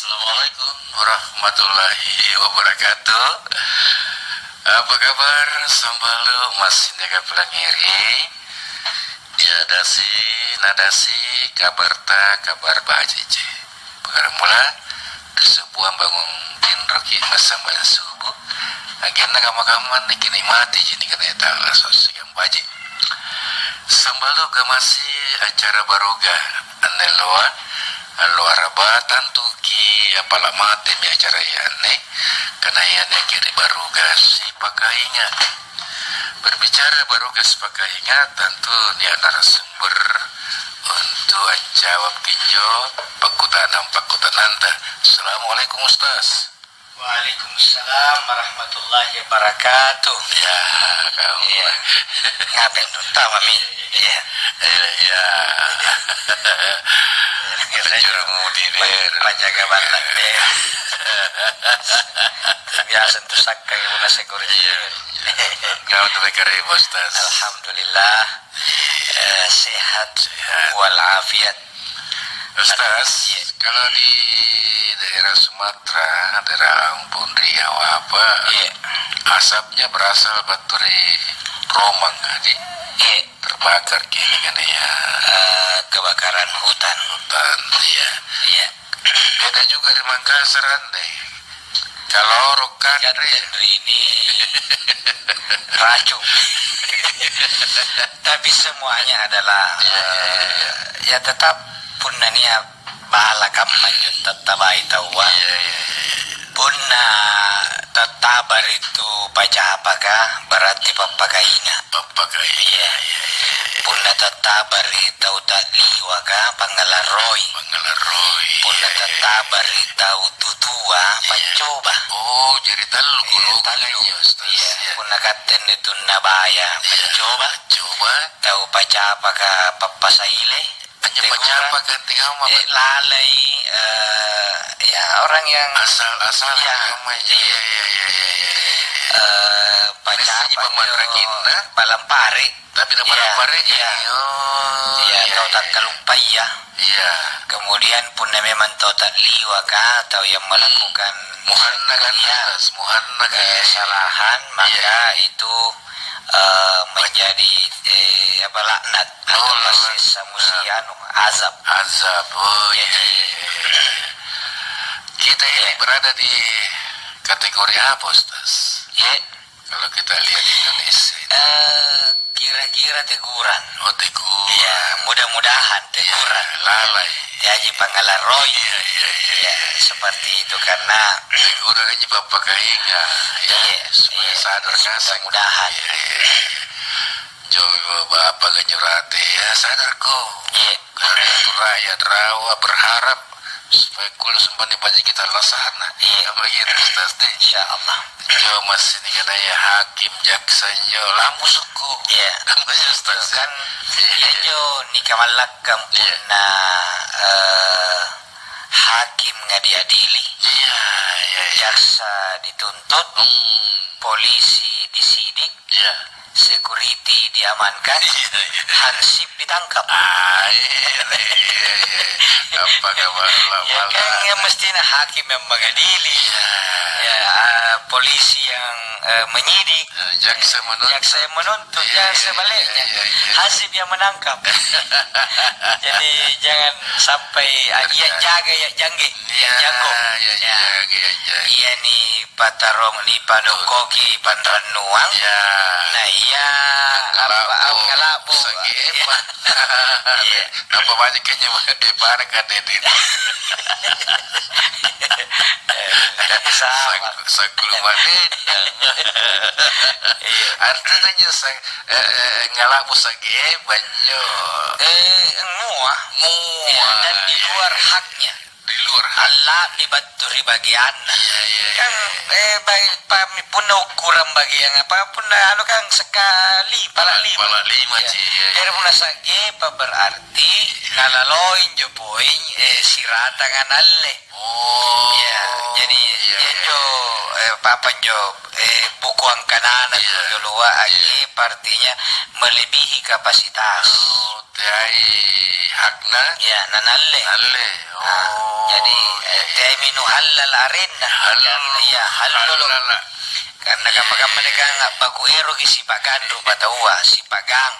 Assalamualaikum warahmatullahi wabarakatuh. Apa kabar sambalu masih nega pelangiri? Ya dasi nadasi kabar kabar bajice. Perkara mula di sebuah bangun tinroki masamba subuh. Agenda kamakaman nikini mati jini kena etala sosiam baji. Sambalu masih acara baroga aneloa luar batan tuki apalak mati mi acara yane karena yane kiri barugas si pakainya berbicara barugas pakainya tentu ni narasumber untuk jawab kinjo pakutan anta. Assalamualaikum Ustaz. Waalaikumsalam warahmatullahi wabarakatuh. Ya kamu Iya. Ngapain tuh Mami? Iya. ya Kejur mudi der Pajaga bantak deh. Biasa tuh sakka ibu nasi goreng. kau tuh bekar ibu Ustaz. Alhamdulillah sehat walafiat. Ustaz, kalau di daerah Sumatera, daerah Lampung, Riau apa, asapnya berasal dari Romang tadi, terbakar gini kan ya, Kebakaran hutan. ya. Iya. Beda juga di Makassar deh. Kalau rokan Ini racun. Tapi semuanya adalah ya tetap punanya bahala kampanye tetap tawa. Punna tatabar itu baca apakah berarti papagaina. Iya. Punna tatabar itu tak liwaka pangalaroi. Punna tatabar itu tutua pancoba. Oh, jadi talu Talu. Iya. Punna katen itu nabaya pancoba. Tahu baca apakah papasaile. Hanya baca apa ganti nama? Lalai ya orang yang Asal ya, namanya. baca Nasi apa Balampare. Tapi nama Balampare Ya, tahu tak kalumpai ya. Iya. Kemudian pun memang tahu tak liwaka atau yang melakukan Muhanna kan Muhanna kesalahan maka itu menjadi laknat atau masih musianu azab. Oh jadi kita ini berada di kategori apa Ustaz? Kalau kita lihat Indonesia Kira-kira teguran. oh teguran. Ya, mudah-mudahan teguran. Lalai. Jadi pangalaroi. Ya, seperti itu karena Teguran aja bapak kayaknya. Supaya sadar kasang. mudah-mudahan. Jowo bapak ganyurate ya sadar ko. Karena itu rakyat rawa berharap supaya kul sembani baji kita lasana. Apa gitu Ustaz deh. Insyaallah. Jo masih ini kan ya hakim jaksa jo lampu suku. Namanya Ustaz Kan ya jo nikamalakam punna hakim nggak diadili. Jaksa dituntut, polisi disidik, security diamankan, hansip ditangkap. Apa kabar Ya kan yang mestinya hakim yang mengadili, polisi yang menyidik, jaksa yang menuntut, ya sebaliknya hansip yang menangkap. Jadi jangan sampai ia jaga ya jangge, ya jago. Iya nih patarong ni padokoki panranuang. Nah iya ngalabu. Apa banyak kayaknya di mana kan ini. Sagul manin. Artinya ngalabu sage banyo. Dan di luar haknya. Allah dibaturi bagian kan pami pun ukuran bagi yang apapun anu kan sekali pala lima jadi pun sage berarti ngalaloin jo poin sirata kan alle Jadi jo papan jo buku angkanan atau luar artinya melebihi kapasitas. Tiai hakna Ya nanalle. Jadi tiai minu halal arena. Ya halal. Karena kapag mereka nggak baku ero si pagan rupa tawa si pagang.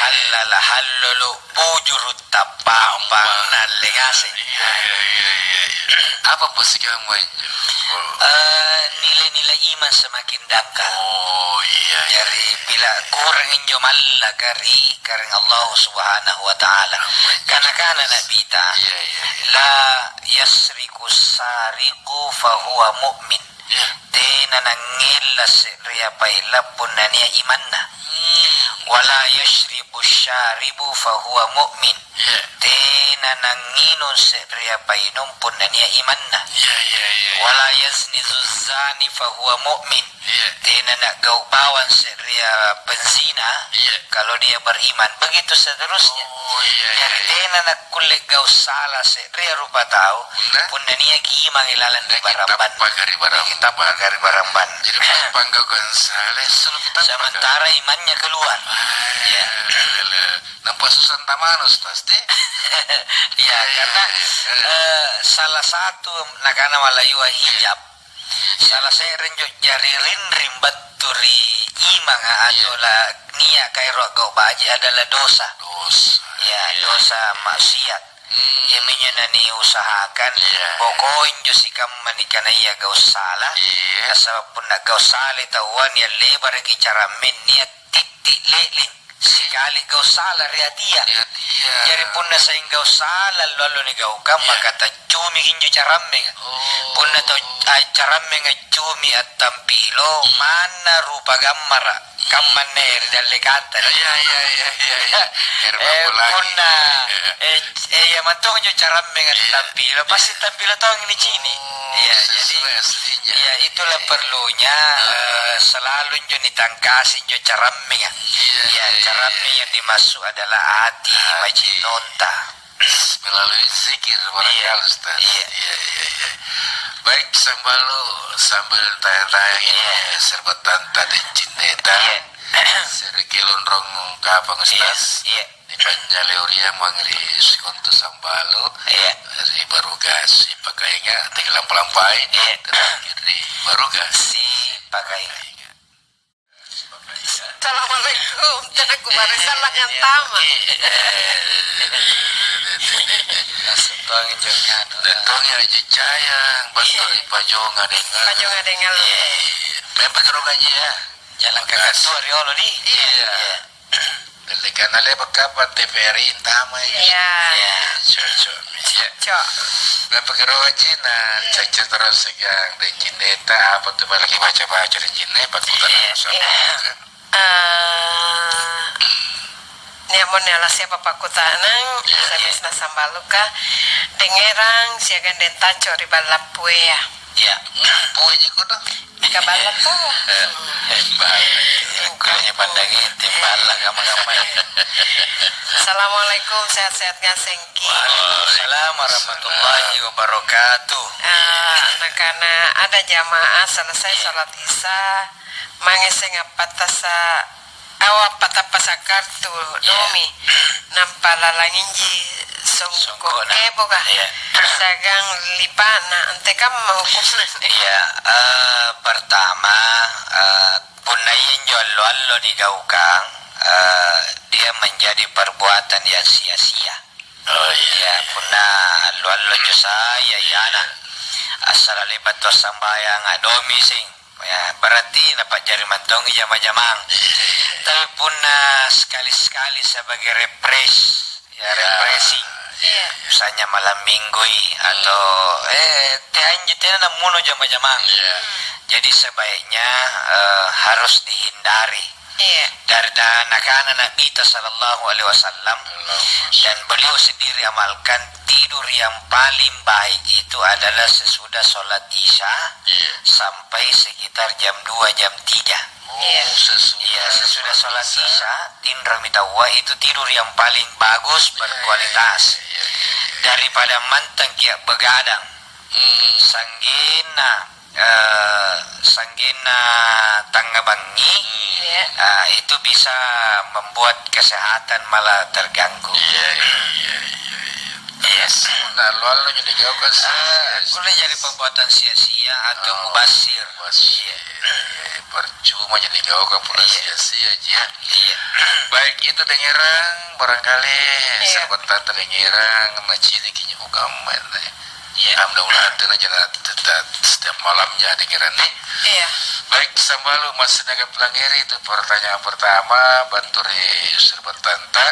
Halal halalo bujurut tapang nalengase. Apa posikan mo inyo? Nilai-nilai iman semakin dangkal. Jadi bila kurang injo malakari kareng Allah Subhanahu wa taala. Kana nabita la yasriku sariqu fahuwa mu'min. Tena nangilas riya pailapun nania imanna. Wala yashribu syaribu fahuwa mu'min. Tena nanginun riya painum pun nania imanna. Wala yazni zuzani fahuwa mu'min. Tena nak gaubawan riya penzina kalau dia beriman. Begitu seterusnya. Jadi tena nak kulik gau salah riya rupa tahu pun nania kiimang ilalan di baramban. Kita pagari baramban. Jadi panggau Gonzales sementara imannya keluar. Nampak susah tamanus pasti. Ya karena salah satu nakana malayua hijab. Salah saya renjok jari rinrim baturi imang adalah niat kairo gau baji adalah dosa. Ya dosa maksiat. Ya menyana usahakan pokoknya jo sikam manikana iya gau salah. Kasapun nak gau salah tawan ya lebar ki cara men niat titik leling. Sekali kau salah dia. Jadi punna saing kau salah lalu ni kau kama kata cumi hinju caramme. Punna to caramme cumi atampilo mana rupa gambar kamane dalle kata. Punna ya matong jo caramme atampilo pasti tampilo tong ini cini. Ya jadi ya itulah perlunya selalu jo ditangkasin jo caramme. Ya caramme yang dimasuk adalah hati wajib nonta melalui zikir barangkali Ustaz. Baik sambil tayang-tayang ini serba tanta dan cinta serikilun rong kapang Ustaz. Ipanjali uria mangri sikonto sambalo dari barugas si pakainya tinggal pelampai terakhir di barugas si pakai. Assalamualaikum. Aku baru salah yang tama. Nasutongin jangan. Datangnya aja cayang, betul pajongan dengan. Pajongan dengan. Memang kerogannya ya. Jalan ke kasur riolo di. Iya. Delikan ale bakapan TVRI tama ya. Iya. Cok. Memang kerogannya nah cek terus yang dan cinta apa tuh lagi baca-baca dan cinta pakutan sama. Niamon ala siapa pakutanang sabis na sambaluka dengerang siagan dentaco di balapuea. Ya, punya kono. Ka balapo. Kulanya pandangin timbala kamar-kamar. Assalamualaikum, sehat-sehat ngasengki. Waalaikumsalam warahmatullahi wabarakatuh. Nakana ada jamaah selesai sholat isya mangeseng patasa awak patapasa kartu domi nampalalangin songko boga sagang lipana ante kam mahukumna. Iya, pertama punayin jollo di gaukang dia menjadi perbuatan yang sia-sia. Ya punah lo saya yana asal libat to sambayang adomi sing ya berarti dapat jari mantong jama-jamang. Tapi punah sekali-sekali sebagai repressing. Misalnya malam minggu atau tehanjitnya namuno jama-jamang. Jadi sebaiknya harus dihindari. Dari anak-anak Nabi sallallahu alaihi wasallam dan beliau sendiri amalkan tidur yang paling baik itu adalah sesudah sholat isya sampai sekitar jam 2 jam 3. Sesudah sholat isya tindra mitawa itu tidur yang paling bagus berkualitas daripada manteng kia begadang. sanggena tangabangi, itu bisa membuat kesehatan malah terganggu. Yes. Nah, lalu jadi kau kan boleh jadi perbuatan sia-sia atau mubasir. Percuma jadi kau kan pula sia-sia aja. Baik itu dengerang barangkali sebentar dengerang macam kini ugaman. Alhamdulillah aja tetap setiap malamnya dengeran nih. Baik sambalu masih naga pelangiri itu pertanyaan pertama banturi serbat tanta.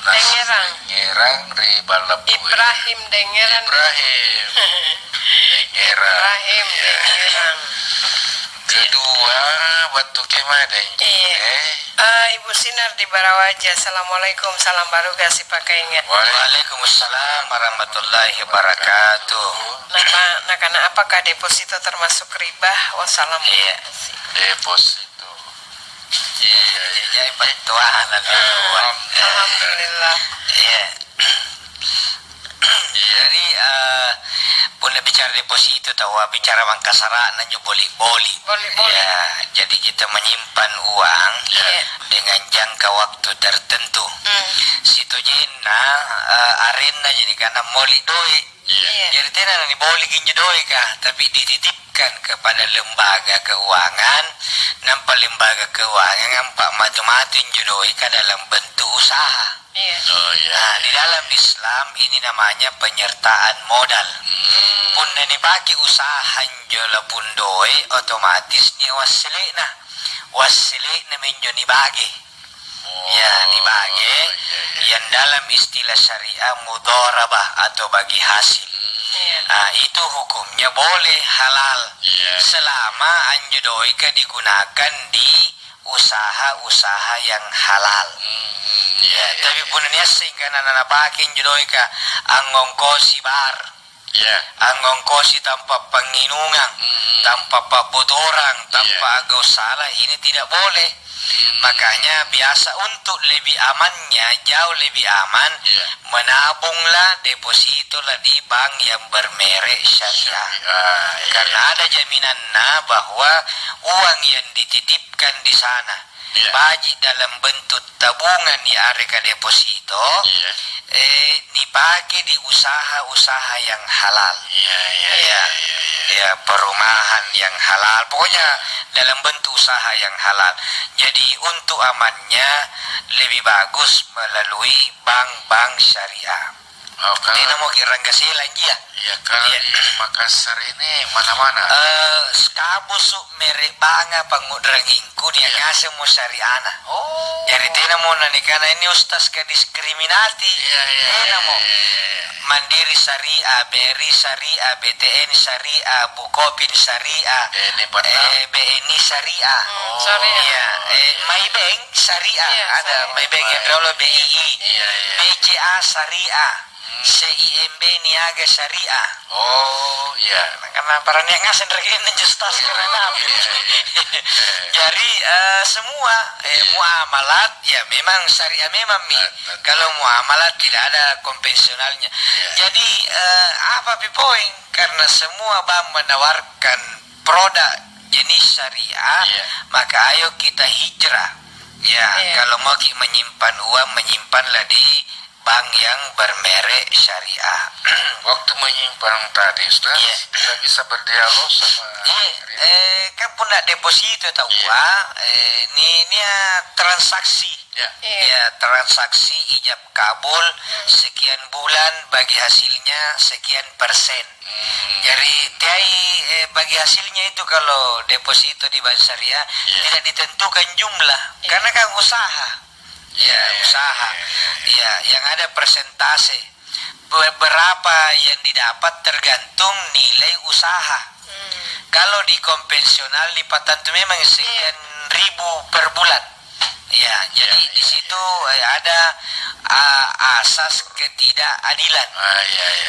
Dengerang Ribalab Ibrahim Dengerang. Kedua batu kemana Ibu Sinar di Barawaja. Assalamualaikum, salam baruga si pakai ingat. Waalaikumsalam warahmatullahi wabarakatuh. Karena apakah deposito termasuk riba? Wassalam. Deposito. Jadi bantuan Alhamdulillah. Jadi boleh bicara deposito tahu bicara bank kasarana juga boleh. Ya, jadi kita menyimpan uang dengan jangka waktu tertentu. Situ jena arena jadi karena moli doi. Jadi tidak ni boleh ginju doi kah, tapi dititipkan kepada lembaga keuangan. Nampak lembaga keuangan nampak matu-matuin judoi ke dalam bentuk usaha. Nah, di dalam Islam ini namanya penyertaan modal. Pun dipakai usaha jola pun doi otomatis ni wasile na menjo ni bagi. Dibagi yang dalam istilah syariah mudharabah atau bagi hasil. Itu hukumnya boleh halal selama anjodoika digunakan di usaha-usaha yang halal. Tapi punanya sehingga nana pakai anjodoika angongkosi bar, angongkosi tanpa penginungan, tanpa pabotoran, tanpa agak salah, ini tidak boleh. Makanya biasa untuk lebih amannya, jauh lebih aman, menabunglah depositolah di bank yang bermerek syariah. Karena ada jaminan bahwa uang yang dititipkan di sana baik dalam bentuk tabungan di area deposito dipakai di usaha-usaha yang halal. Perumahan yang halal, pokoknya dalam bentuk usaha yang halal. Jadi untuk amannya lebih bagus melalui bank-bank syariah. Ini mau kira kasih lagi ya? Kalau di Makassar ini mana-mana. Kabusuk merek banga pangudranginku dia ngasih mau syariana. Jadi tina mau karena ini ustaz ke diskriminati. Tina mau Mandiri Syariah, BRI Syariah, BTN Syariah, Bukopin Syariah, BNI Syariah. Maybank Syariah, ada Maybank yang dulu BII, BCA Syariah, CIMB Niaga Syariah. Karena para niat ngasen regin justas karena jadi semua muamalat memang syariah memang kalau muamalat tidak ada konvensionalnya. Jadi apa poin? Karena semua bank menawarkan produk jenis syariah, maka ayo kita hijrah. Kalau mau menyimpan uang, menyimpanlah di bank yang bermerek syariah. Waktu menyimpan tadi Ustaz, kita bisa berdialog sama kan punya deposito atau ini transaksi. Transaksi ijab kabul sekian bulan bagi hasilnya sekian persen. Jadi bagi hasilnya itu kalau deposito di bank syariah tidak ditentukan jumlah karena kan usaha. Usaha. Yang ada persentase. Berapa yang didapat tergantung nilai usaha. Kalau di konvensional lipatan itu memang sekian ribu per bulan. Jadi di situ ada asas ketidakadilan.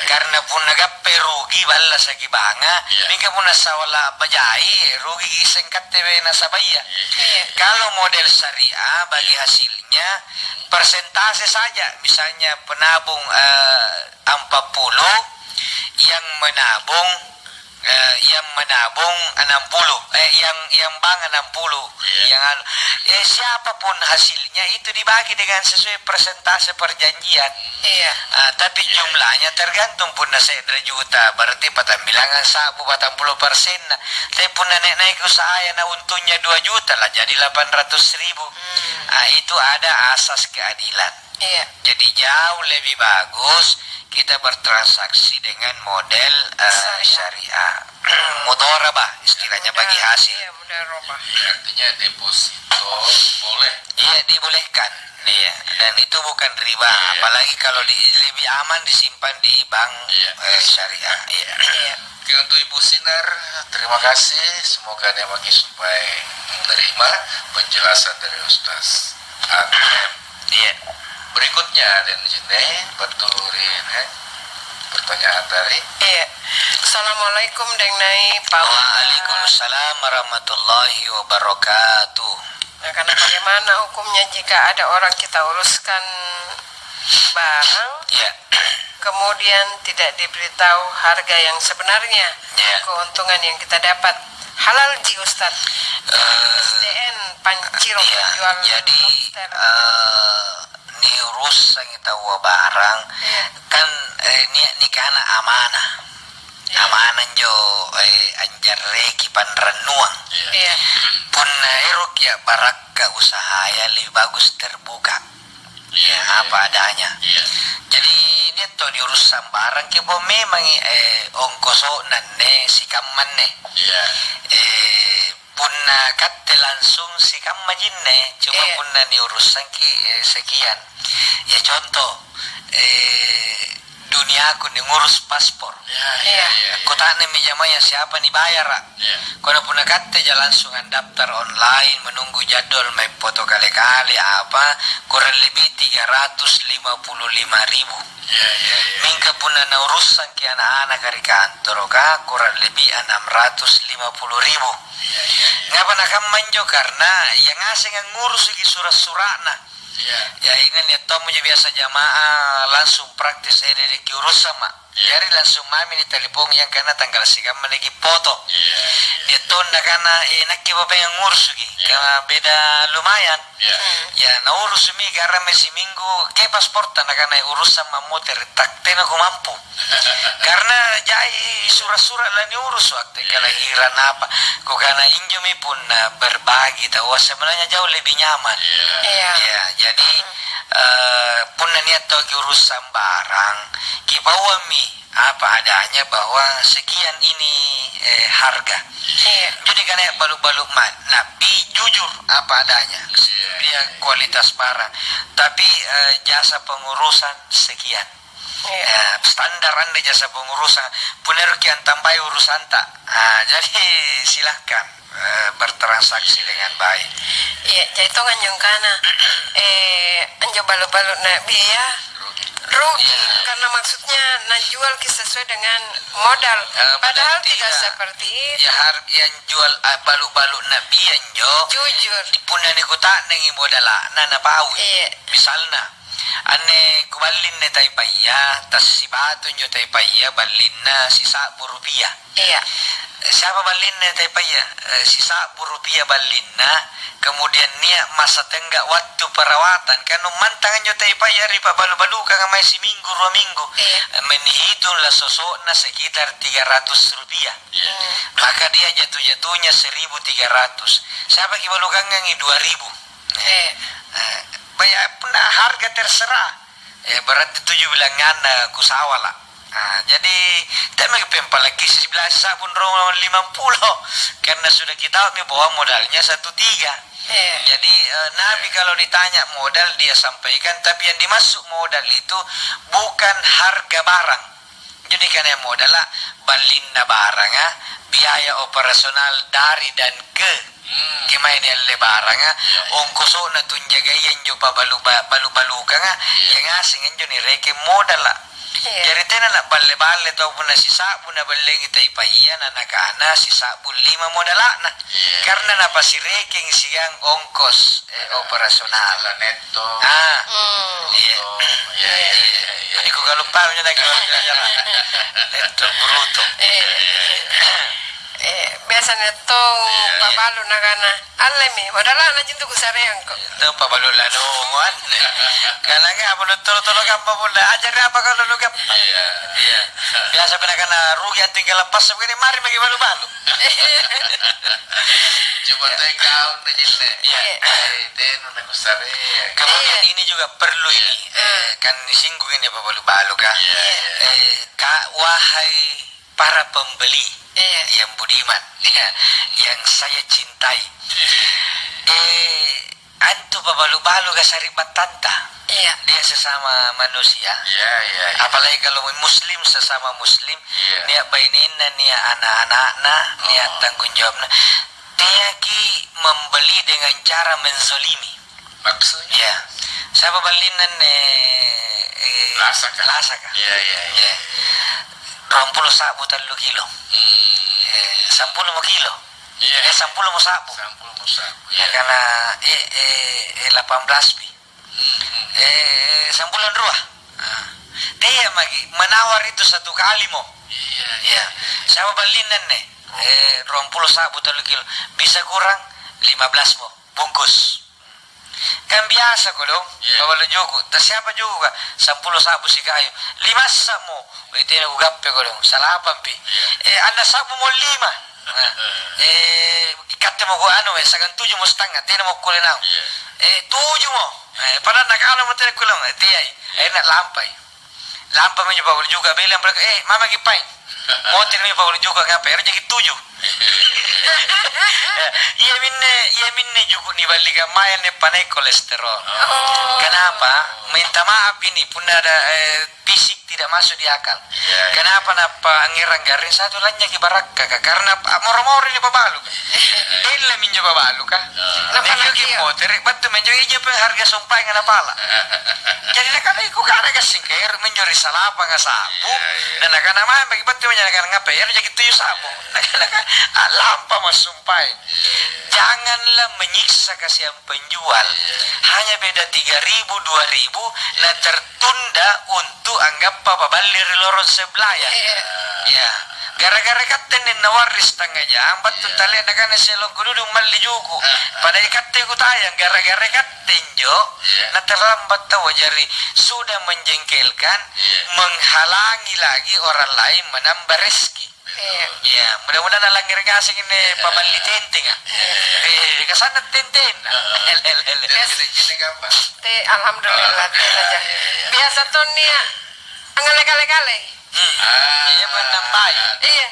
Karena pun naga perugi balas lagi banga, mereka pun nasawala bajai rugi sengkat tebe nasabaya. Kalau model syariah bagi hasilnya persentase saja, misalnya penabung 40 yang menabung 60, yang bank 60, siapapun hasilnya itu dibagi dengan sesuai persentase perjanjian. Tapi jumlahnya tergantung pun na 1 juta, berarti bilangan 40%. Tapi pun naik usaha na untungnya 2 juta lah, jadi 800.000. Itu ada asas keadilan. Jadi jauh lebih bagus kita bertransaksi dengan model syariah. Mudharabah istilahnya bagi hasil. Artinya deposito boleh. Iya, dibolehkan. Iya, dan itu bukan riba. Apalagi kalau lebih aman disimpan di bank syariah. Oke, untuk Ibu Sinar, terima kasih. Semoga dia makin supaya menerima penjelasan dari Ustaz Adem. Berikutnya dan jene baturin pertanyaan dari. Assalamualaikum Deng Nai Pak. Waalaikumsalam warahmatullahi wabarakatuh. Nah, karena bagaimana hukumnya jika ada orang kita uruskan barang, kemudian tidak diberitahu harga yang sebenarnya, keuntungan yang kita dapat halal ji Ustaz. SDN Panciro jual. Jadi ni urusan kita barang kan ni kana amanah. Amanan jo anjar reki panrenuang. Punna erok ya baraka usaha ya lebih bagus terbuka. Apa adanya. Jadi ini to diurusan barang ke bo memang ongkoso nanne sikaman ne. Punna katte langsung sikam jinne cuma punna ni urusan ki sekian. Ya contoh dunia aku nih ngurus paspor. Aku tanya mijamanya siapa nih bayar. Kalau punya kata jalan langsung daftar online menunggu jadwal main foto kali-kali apa kurang lebih 355.000. Minggu pun na urusan ke anak-anak dari kantor kurang lebih 650.000. Ngapa nak manjo karena yang ngasih ngurus lagi surat-suratna. Ya ini nih Tom biasa jamaah langsung praktis dari urus sama. Jadi langsung mami di telepon yang karena tanggal sikam lagi foto. Dia tuh karena enak bapak yang ngurus lagi. Karena beda lumayan. Ya na urus mi karena masih minggu ke paspor tanah karena urus sama motor tak tena aku mampu. Karena jai surat-surat lah ni urus waktu kelahiran apa. Kok karena injomi pun berbagi tahu sebenarnya jauh lebih nyaman. Jadi pun niat tahu urusan barang kibawa mi apa adanya bahwa sekian ini harga. Jadi karena balu-balu nabi jujur apa adanya dia kualitas barang tapi jasa pengurusan sekian. Standar anda jasa pengurusan punya kian tambah urusan tak. Jadi silahkan bertransaksi dengan baik. Jadi itu nganjung kana anjo balu-balu nabi ya rugi karena maksudnya jual sesuai dengan modal padahal tidak seperti itu. Yang jual balu-balu nabi anjo jujur punna ni kuta nengi modala nana pawi misalna ane kubalin ne taipaya tas si batu nyo taipaya balin na sisa rupiah. Siapa balin na taipaya sisa rupiah balin na kemudian nia masa tenggak waktu perawatan kan mantangan nyo taipaya ripa balu-balu kang may si minggu 2 minggu menihitung lah sosok na sekitar 300 rupiah. Maka dia jatuh-jatuhnya 1.300. Siapa kibalu kang ngangi 2.000. Banyak pun harga terserah. Berarti 7 bilangan kusawala. Jadi kita pempal lagi 11 sabun 50 karena sudah kita bawa modalnya 1.3. Jadi Nabi kalau ditanya modal dia sampaikan tapi yang dimasuk modal itu bukan harga barang. Jadi karena modal balinna barang biaya operasional dari dan ke kemain yang barang ongkoso na tunjaga yang coba balu kang yang asing yang ni reke modal lah. Jadi tena nak balle tau pun si sabun na balle kita ipaian anak-anak si sabun 5 modal na karena napa si reke siang ongkos operasional netto. Iku kalau lupa nya nak Itu bruto. Biasanya tong pabalu na kana. Alemi, wadala na jintu kusareyang ko. Itu pabalu lalungan. Karena nga tolo ka pa pula ajar apa kalau lu gap. Iya. Biasa kena rugi yang tinggal lepas begini mari bagi balu-balu. Cuma kau dijinne. Iya. Den na kusare. Kemudian ini juga perlu ini. Kan disinggung ini apa balu-balu kah? Kak wahai para pembeli yang budiman, yang saya cintai. Antu balu-balu kasari batanta. Dia sesama manusia. Apalagi kalau muslim sesama muslim, dia bainina, dia anak-anakna, dia tanggung jawabna. Dia ki membeli dengan cara menzolimi. Maksudnya? Ya, saya balinan Lasaka. Iya. 20 sabu 3 kilo. 10 kilo. 10 sabu. 10 sabu. Ya karena 18 pi. 10 ruah. Dia magi menawar itu satu kali mo. Iya. Saya balinan 20 sabu 3 kilo. Bisa kurang 15 mo bungkus. Kan biasa ko dong, bawalo jugo. Tas siapa juga 10 sabu si kayo. 5 sabu. Itu na ugape ko dong. Salapan pi. Anda sabu mo 5. Ikate mo ko sagan 7 mo setengah. Tina mo kulinaw. 7 mo. Pada nakano mo tina kulang. Tiyay. Na lampay. Lampay mo yung bawalo juga. Bilang mereka, mama gipay. Montir mi bawalo juga ngapain. Jadi 7. Iya minne juga ni balikan mayan ne panai kolesterol. Kenapa? Minta maaf ini pun ada fisik tidak masuk di akal. Kenapa napa angirang garing satu lanya ki barakka karena moro-moro ini pabalu. Ele minjo pabalu ka. Napa ki motor batu minjo ije pe harga sumpah ngana pala. Jadi nakana iku kana gasing kair minjo risalapa ngasabu. Dan nakana mah bagi batu nya nakana ngapain jadi 7 sabu. Nakana lampa masumpai. Janganlah menyiksa kasihan penjual. Hanya beda 3.000 2.000 nah tertunda untuk anggap papa balir lorong sebelah ya. Ya. Gara-gara katen nawaris tangga jam batu tali nakana selong kududung mali juku. Pada ikate ku tayang gara-gara katen jo na terlambat tahu jari sudah menjengkelkan menghalangi lagi orang lain menambah rezeki. Ya, mudah-mudahan langir ngasing ini pabali tenting ah. Kesana tenten. Alhamdulillah saja. Biasa tuh nih ngale-kale. Iya menampai. Iya.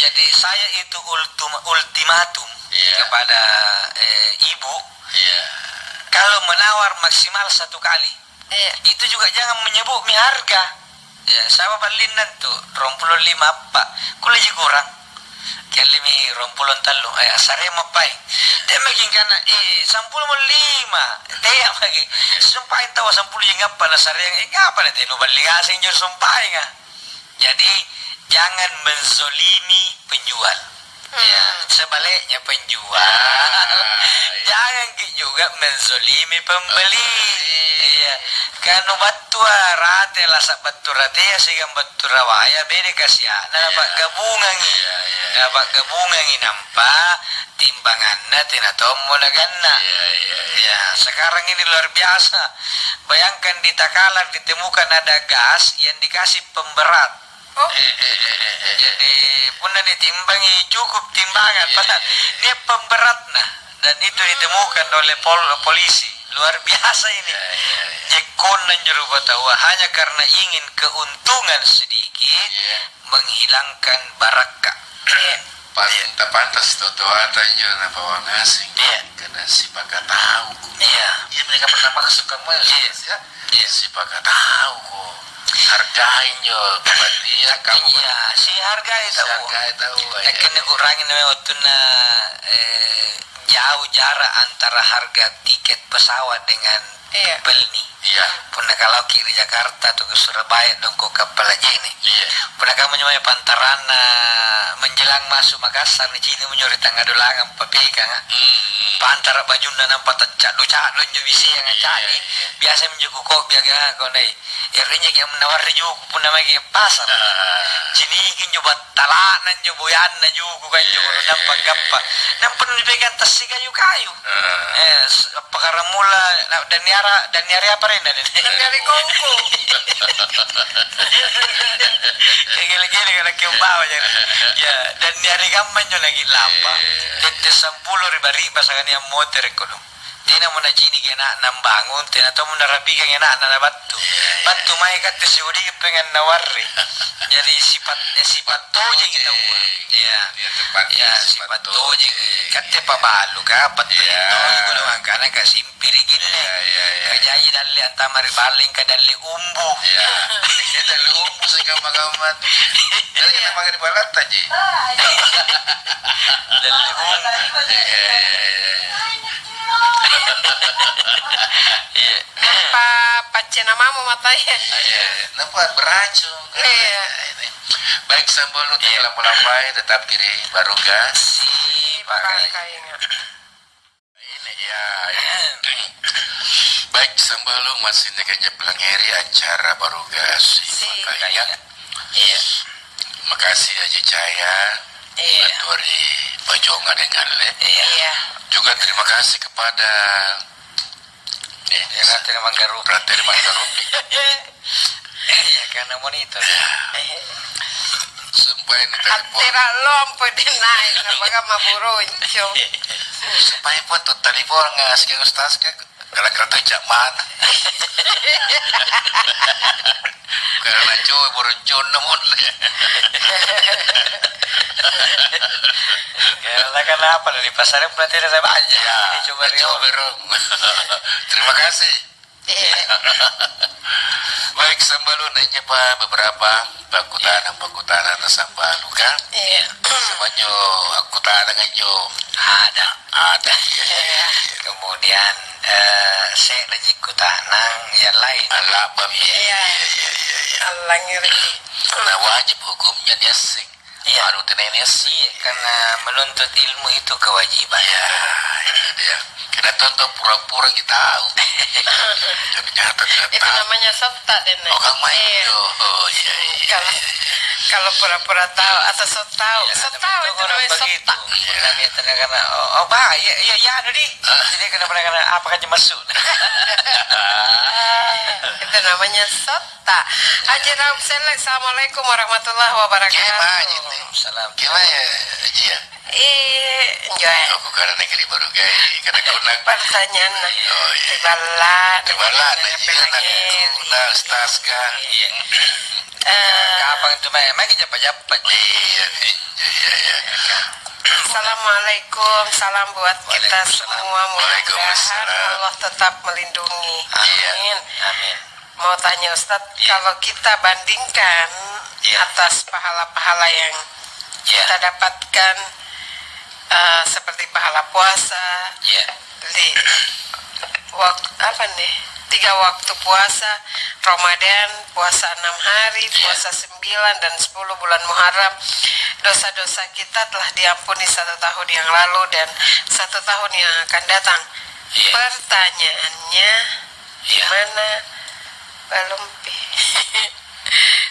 Jadi saya itu ultimatum kepada ibu. Kalau menawar maksimal 1 kali. Itu juga jangan menyebut mi harga. Ya, saya balinan tuh 25 pak. Kuliah kurang. Kelimi 20 talo. Asare mapai. Dia makin kana 10 mo 5. Dia lagi. Sumpahin tahu 10 yang apa na sare yang apa na tino baligasing jo sumpahin nga. Jadi jangan menzolimi penjual. Ya, sebaliknya penjual jangan juga menzolimi pembeli. Iya, kan batua rate lah sak batura dia sehingga batura waya beda kasihan. Dapat gabungan dapat gabungan nampak timbangannya tina tomo naganna. Ya, sekarang ini luar biasa. Bayangkan di Takalar ditemukan ada gas yang dikasih pemberat. Jadi punah ditimbangi cukup timbangan padahal dia pemberat dan itu ditemukan oleh polisi. Luar biasa ini. Jekonan jeruba tahu hanya karena ingin keuntungan sedikit menghilangkan barakah. Pantas toto atanya na pawang asing. Karena si Paka tahu. Iya mereka pernah masuk kamu ya. Si Paka tahu kok. Hargain yo dia kamu. Iya, si harga itu. Akan kurangin waktu na jauh jarak antara harga tiket pesawat dengan Belni. Iya. Puna kalau kiri Jakarta tuh ke Surabaya dong kok kapal aja ini. Iya. Puna kamu nyamai pantaran menjelang masuk Makassar ni Cina menyuri tangga dolangan papeka nga. Pantar bajunda nampak tecak do jo bisi yang ngacani. Biasa menjuku kok biaga kau nai. Irinya yang menawar juku pun nama ke pasar. Cini kin coba talanan jo boyan na juku kan jo nampak gapa. Nampak dipegang tas si kayu-kayu. Perkara mula dan nyari apa rin? Dan nyari kongko. Gini kalau kau bawa jadi. Ya, dan nyari gamannya lagi lapa. Tete 10 riba pasangan yang motor kono. Tina mo na chini kena nambangun, tina to mo na rabi kang ina na batu. Batu may kate si udi pengen nawari. Jadi sifat toje kita. Ya, sifat toje. Kate pabalu ka patu. Gulo ang kana ka simpiri gini. Kajayi dalli antamari baling ka dalli umbu. Ya. Dalli umbu sing kamagaman. Dalli na magani balat taji. Dalli umbu. Pace namamu matanya. Nampak beracun. Baik sambal lu lampai tetap kiri baru gas. Pakainya. Ini ya. Baik sambal lu masih nekanya pelangeri acara baru gas. Makanya. Iya. Makasih aja Caya. Iya. Dari Bajonga dengan Le. Iya. Juga terima kasih kepada Raten Manggarupi. Iya karena monitor. Sampai telepon. Antara lompo din naik na baga maburoncho. Sampai foto telepon ngasih ustaz ke kalau kata cak mana. Karena cuy berencun namun. Karena kenapa di pasar pelatihan saya aja. Coba Terima kasih. Baik sambalu nanya Pak beberapa pakutanan sambalu kan. Semuanya aku tanah nganyo ada. Kemudian saya lagi kutanang yang lain. Allah babi. Allah ngiri. Nah wajib hukumnya dia sing. Baru tenennya sih. Karena menuntut ilmu itu kewajiban. Ya, itu dia. Kita tonton pura-pura kita tahu. Tapi nyata tidak Itu tahu. namanya sota den. Oh, kamu main. Oh, iya. Kalau pura-pura tahu atau so tahu itu namanya sota. Karena bah ya Dodi. Jadi karena apa kan masuk. Itu namanya sota. Haji Ramsel, Assalamualaikum warahmatullahi wabarakatuh. Salam. Gimana ya, Haji ya? Enjoy. Oh, bukan negeri baru gaya. Karena kau nak Pertanyaan iya. di balan, nah, ustaz kan. Iya. Kapan itu memang japat-japat. Iya. Assalamualaikum, salam buat kita Waalaikumsalam. semua. Mudah-mudahan Waalaikumsalam. Allah tetap melindungi. Iya. Amin. Mau tanya Ustadz, kalau kita bandingkan atas pahala-pahala yang kita dapatkan seperti pahala puasa, di waktu 3 waktu puasa, Ramadan, puasa 6 hari, puasa 9 dan 10 bulan Muharram, dosa-dosa kita telah diampuni 1 tahun yang lalu dan 1 tahun yang akan datang. Pertanyaannya, gimana balumpi?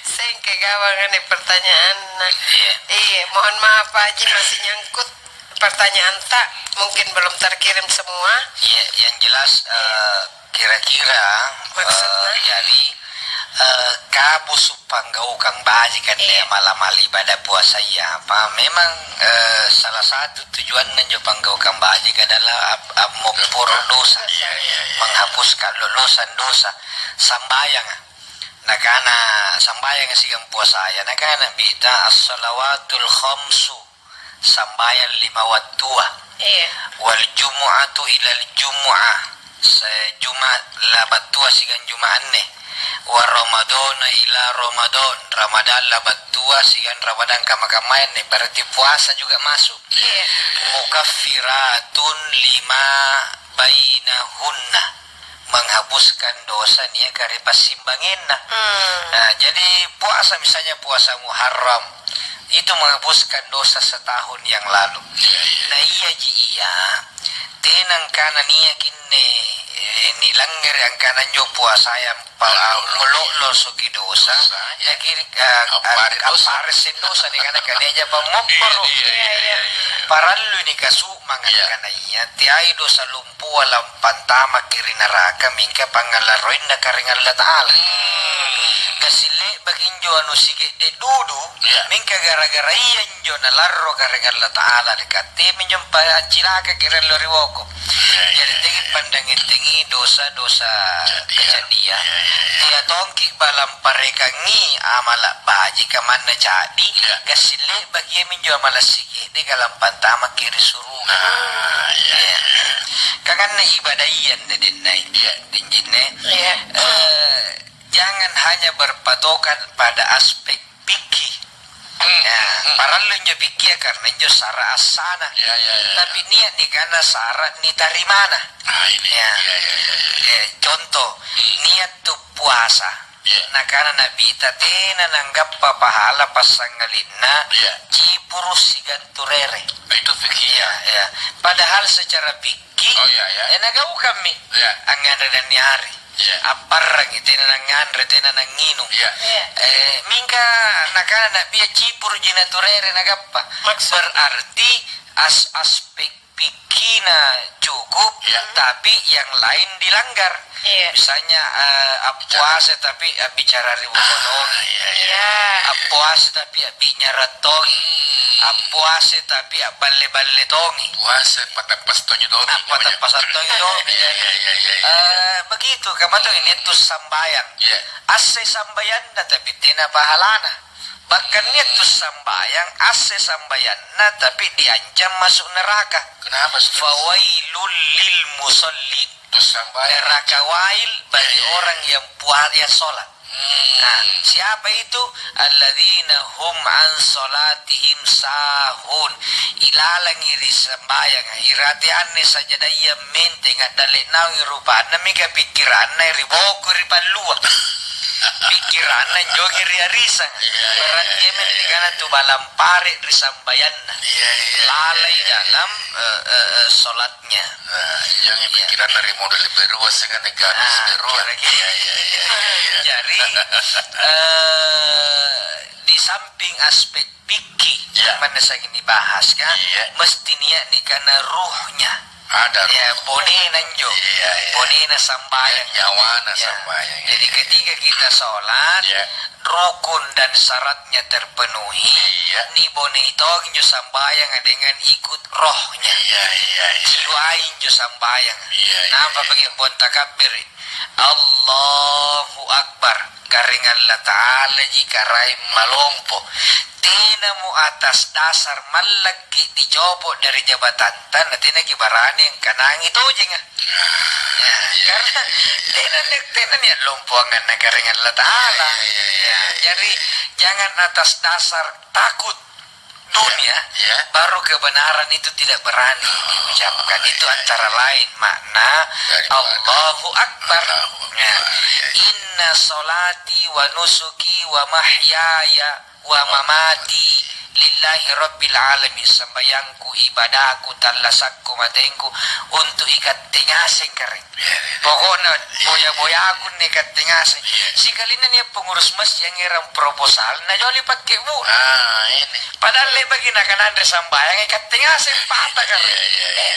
Sengke gawangan pertanyaan. Mohon maaf Pak Haji, masih nyangkut pertanyaan tak mungkin belum terkirim semua. Iya, yang jelas kira-kira Maksudnya? jadi kabu supanggau kang baji kan dia malam ibadah puasa ya apa memang salah satu tujuan panggau kang baji adalah mempur dosa, menghapuskan dosa sambayang. Nakana sambayang sigang puasa ya nakana bita as-salawatul khamsu sambayang 5 waktu wal jumu'atu ilal jumu'ah Jumat labat tua sigan Jumat ne wa Ramadan ila Ramadan labat tua sigan Ramadan kama-kamayan ne berarti puasa juga masuk. Mukaffiratun lima bainahunna menghapuskan dosa nih kare pasimbangin. Nah, jadi puasa misalnya puasa Muharram itu menghapuskan dosa setahun yang lalu. Nah iya ji iya tenang kanan iya kini nilanggar yang kanan jo puasa yang melolo soki dosa ya kiri aparesen dosa nih karena kan aja pemopor parallu ni kasu mangan kana iya tiai dosa lumpu alam pantama kiri neraka mingka pangalaroin na karingan Allah Ta'ala gasile bagin jo anu sige de dudu mingka gara-gara iya jo na larro karingan Allah Ta'ala dekate minjom pa cilaka kira lori woko jadi tinggi pandangin tinggi dosa-dosa kejadian dia tongki balam parekangi amala baji kamana jadi gasile bagi minjo amala sige de galam pantama kiri suruh kakan na ibadah iyan na din na dinjine jangan hanya berpatokan pada aspek fikih. Parallu nyo fikih karena nyo sara asana. Tapi niat ni karena sara ni tarimana. Contoh niat tu puasa. Nah karena Nabi tatena nanggap pahala pasangalina cipurus siganturere. Itu fikih ya. Padahal secara fikih nagau kami angan dan nyari. Aparang itu nangan retena nanginu mingka nakana nak biya cipur jina turere nagappa berarti aspek pikina cukup tapi yang lain dilanggar misalnya puasa tapi bicara ribu bodong puasa tapi bicara tongi puasa tapi balle tongi puasa patapas tongi domi patapas tongi domi begitu kamu tuh ini tuh sambayang ase sambayang tapi tina pahalana bahkan itu sambayang ase sambayana tapi diancam masuk neraka. Kenapa? Fawailul lil musallin. Neraka wail bagi orang yang sholat. Nah, siapa itu? Alladzina hum an salatihim sahun. Ilalang iri sambayang irati anne sajadaya mente ngadalik nawi rupana mika pikiran iri boku iri palua. Pikiran jogi riarisa berat yemen dikana tu balam pare risambayan lalai dalam solatnya yang pikiran dari modal beruas dengan garis beruas jadi di samping aspek fikih mana saya ini bahas kan mesti niat ni karena ruhnya ada bonena njo bonena sambayang nyawana sambayang jadi ketika kita sholat rukun dan syaratnya terpenuhi ni bone itu njo sambayang dengan ikut rohnya jiwain njo sambayang nampak bagi bon takabir Allahu Akbar karingan Allah Ta'ala jika rai malompo tinamu atas dasar malaki dicopot dari jabatan tanah tina kibarani yang kanang itu jenga karena tenan ya lompoangan nagaringan Allah Ta'ala jadi jangan atas dasar takut dunia baru kebenaran itu tidak berani diucapkan itu antara lain makna Allahu Akbar inna solati wa nusuki wa mahyaya wa mamati lillahi rabbil alamin sambayangku ibadahku talasakku matengku untuk ikat tengaseng kering pokoknya boya aku nekat tengaseng sikalinan ya pengurus masjid yang ngiram proposal na joli pakai bu padahal bagi nakan andre sambayang ikat tengaseng patah kering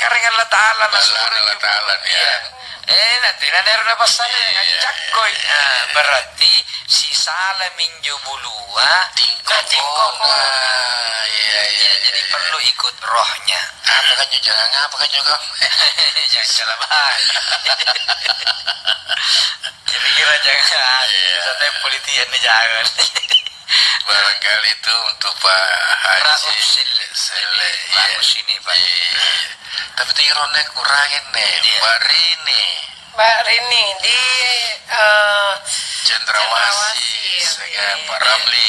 kering Allah Ta'ala Allah Ta'ala nanti naneru na pasal ngacak koy berarti si salah minjo bulua tingkok jadi perlu ikut rohnya apa kan jangan apa kan juga jangan salah bahas jadi kira jangan sampai politian jangan barangkali itu untuk Pak Haji Sele bagus ini Pak tapi itu ironnya kurangin nih bari nih Mbak Rini di Cendrawasih, saya Pak Ramli.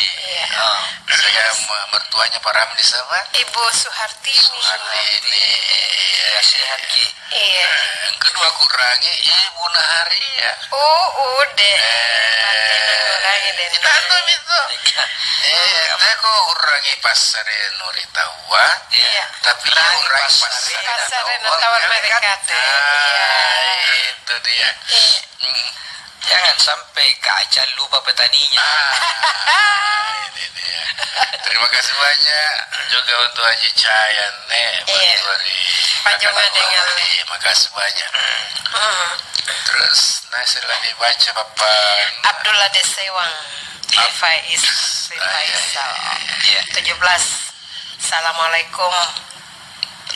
Saya mertuanya Pak Ramli siapa? Ibu Suhartini. Suhartini. Ya, sehat Ki. Iya. Yang kedua kurangi Ibu Naharia. Oh, udah. Kurangi deh. Itu itu. Teko urangi pasar Nuri Tawa. Iya. Tapi urangi Pasar Tawar mereka. Itu dia. Jangan sampai kaca lupa petaninya. Ini dia. Terima kasih banyak juga untuk Haji Cayan Panjungan dengan terima kasih banyak. Terus saya lagi baca Bapak Abdullah Desewang di Faiz Faisal 17. Assalamualaikum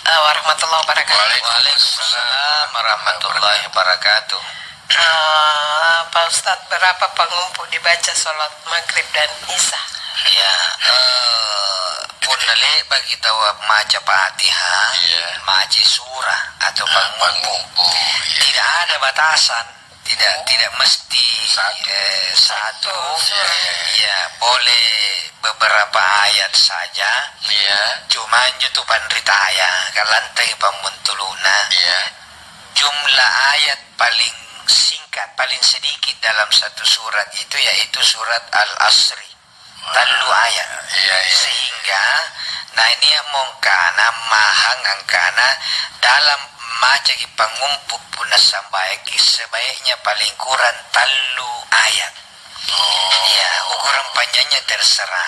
warahmatullahi wabarakatuh. Waalaikumsalam warahmatullahi wabarakatuh. Pak Ustadz, berapa pengumpul dibaca sholat maghrib dan isya? Ya, pun nale bagi tahu maca Fatihah, maca surah atau pengumpul. Tidak ada batasan, tidak mesti satu. Ya, boleh beberapa ayat saja. Cuma itu pandritaya kalantai pamuntuluna. Jumlah ayat paling singkat, paling sedikit dalam satu surat itu yaitu surat Al-Asri. Talu ayat. Sehingga ini mongkana mahang angkana dalam maca pangumpup puna sambayaki sebaiknya paling kurang talu ayat. Ya, ukuran panjangnya terserah.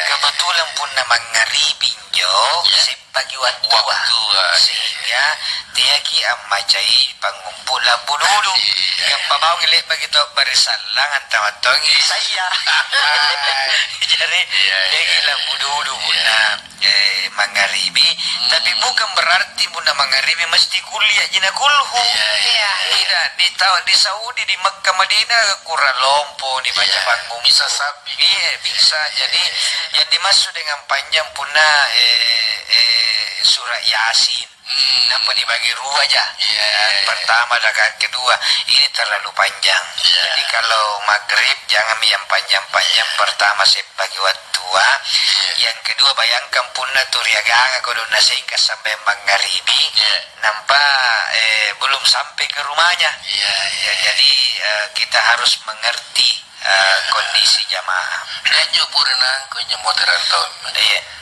Kebetulan puna mangaribi jo sepagi waktu. Sehingga dia ki amacai pangumpul labu dulu. Yang pamau ngelik begitu berisalang antawatongi saya. Jadi dia labu dulu puna mangaribi. Tapi bukan berarti puna mangaribi mesti kuliah jina kulhu. Tidak, di Saudi, di Mekah, Madinah kurang lompo dibaca panggung. Bisa sapi. Bisa. Jadi yang dimaksud dengan panjang puna surah Yasin. Nampak dibagi dua aja. Pertama dan kedua ini terlalu panjang. Jadi kalau maghrib jangan yang panjang-panjang. Pertama saya bagi waktu. Yang kedua bayangkan punna turiaga kalau nasingka sampai maghribi. Nampak belum sampai ke rumahnya. Jadi kita harus mengerti kondisi jamaah. Nyo purna kunya modern tom.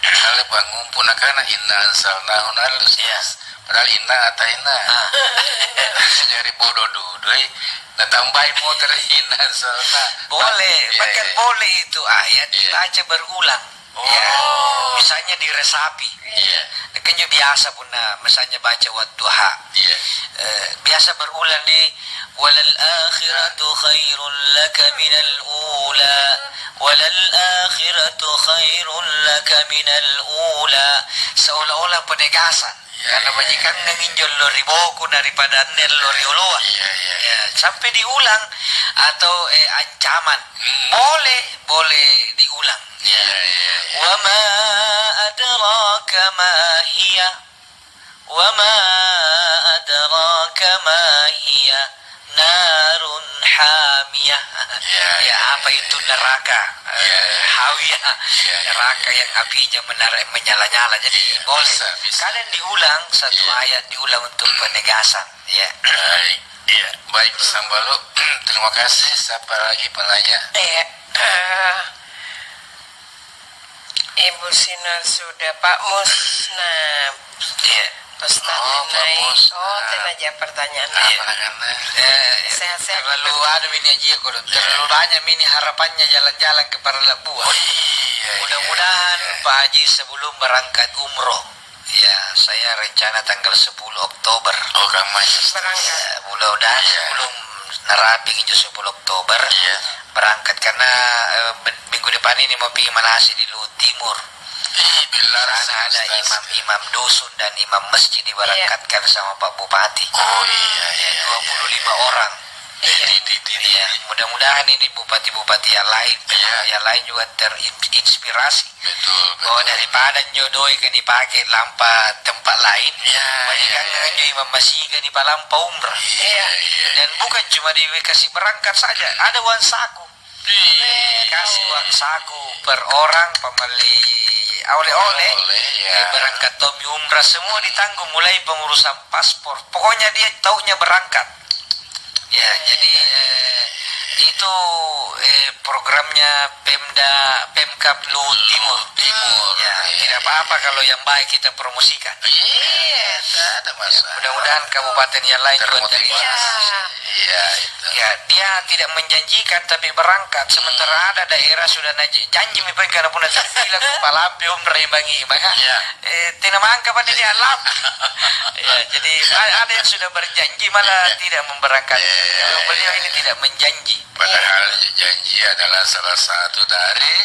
Kalau bangun punakana inna ansalnahu nalus. Padahal inna ataina. Nyari bodoh dudui. Nah tambahin motor inna ansalna. Boleh, bahkan boleh itu ayat dibaca berulang. Misalnya diresapi. Kan biasa pun misalnya baca wadduha. Biasa berulang di walal akhiratu khairul laka minal ula walal akhiratu khairul laka minal ula, seolah-olah penegasan. Karena majikan nginjol lori boku daripada nel lori oloa. Sampai diulang atau ancaman. Boleh diulang. Wa ma adraka ma hiya wa ma adraka ma hiya narun hamiyah. Apa itu neraka? Hawiyah. Neraka yang apinya menyala-nyala. Jadi boleh. Kalian diulang satu ayat, diulang untuk penegasan. Baik Sambalo. Terima kasih. Siapa lagi penanya? Ibu Sinar sudah, Pak Musnab. Tenaja pertanyaan. Sehat-sehat. Terlalu ada ini aja terlalu banyak ini harapannya jalan-jalan ke para buah. Mudah-mudahan Pak Haji sebelum berangkat umroh. Saya rencana tanggal 10 Oktober. Berangkat. Mudah-mudahan sebelum nerapi ke 10 Oktober berangkat karena minggu depan ini mau pergi manasik di Luhut Timur. Sana ada imam dusun dan imam masjid diberangkatkan sama Pak Bupati. 25 orang. Iya, mudah-mudahan ini bupati-bupati yang lain juga terinspirasi. Betul. Oh, daripada jodoh kan dipakai lampa tempat lain, kan juga memasikan di lampa umrah. Dan bukan cuma dikasih berangkat saja, ada uang saku. Kasih uang saku per orang pembeli oleh-oleh, berangkat Tommy umrah semua ditanggung mulai pengurusan paspor. Pokoknya dia taunya berangkat. Ya, jadi itu programnya Pemkab Luhut Timur. Ya, tidak apa-apa kalau yang baik kita promosikan. Ada masalah. Mudah-mudahan kabupaten yang lain juga Termotivasi. Iya, itu. Ya, dia tidak menjanjikan tapi berangkat. Sementara ada daerah sudah janji mi karena pun terbilang kepala api umrah bagi tidak mangka pada dia lap. Ya, jadi ada yang sudah berjanji malah tidak memberangkat. Beliau ini tidak menjanji. Padahal janji adalah salah satu dari